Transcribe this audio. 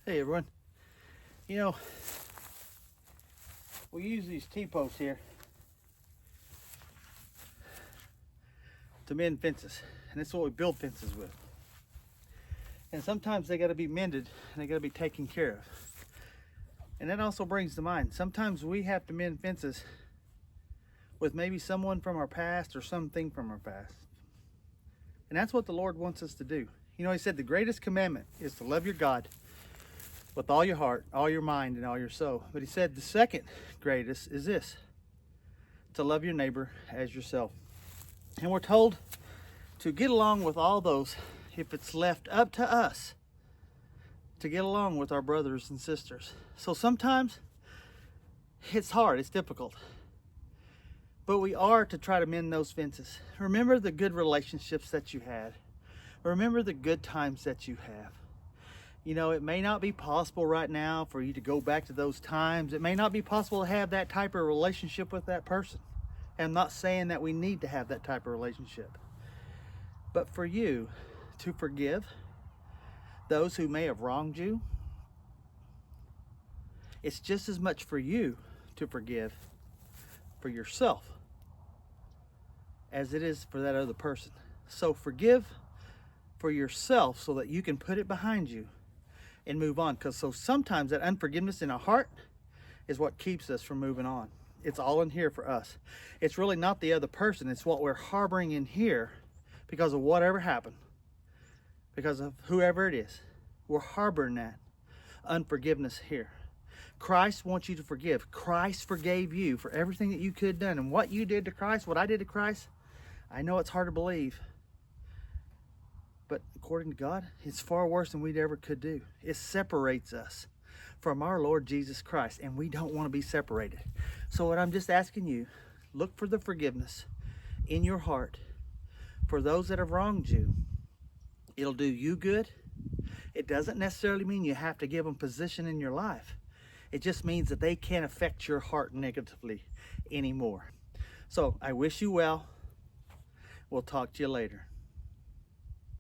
Hey everyone, you know, we use these T-posts here to mend fences, and that's what we build fences with. And sometimes they got to be mended and they got to be taken care of. And that also brings to mind, sometimes we have to mend fences with maybe someone from our past or something from our past. And that's what the Lord wants us to do. You know, he said the greatest commandment is to love your God with all your heart, all your mind, and all your soul. But he said the second greatest is this, to love your neighbor as yourself. And we're told to get along with all those, if it's left up to us, to get along with our brothers and sisters. So sometimes it's hard, it's difficult. But we are to try to mend those fences. Remember the good relationships that you had. Remember the good times that you have. You know, it may not be possible right now for you to go back to those times. It may not be possible to have that type of relationship with that person. And I'm not saying that we need to have that type of relationship. But for you to forgive those who may have wronged you, it's just as much for you to forgive for yourself as it is for that other person. So forgive for yourself so that you can put it behind you and move on. Because so sometimes that unforgiveness in our heart is what keeps us from moving on. It's all in here for us. It's really not the other person. It's what we're harboring in here because of whatever happened, because of whoever it is. We're harboring that unforgiveness here. Christ wants you to forgive. Christ forgave you for everything that you could have done. And what you did to Christ, what I did to Christ, I know it's hard to believe. But according to God, it's far worse than we ever could do. It separates us from our Lord Jesus Christ, and we don't want to be separated. So what I'm just asking you, look for the forgiveness in your heart for those that have wronged you. It'll do you good. It doesn't necessarily mean you have to give them position in your life. It just means that they can't affect your heart negatively anymore. So I wish you well. We'll talk to you later.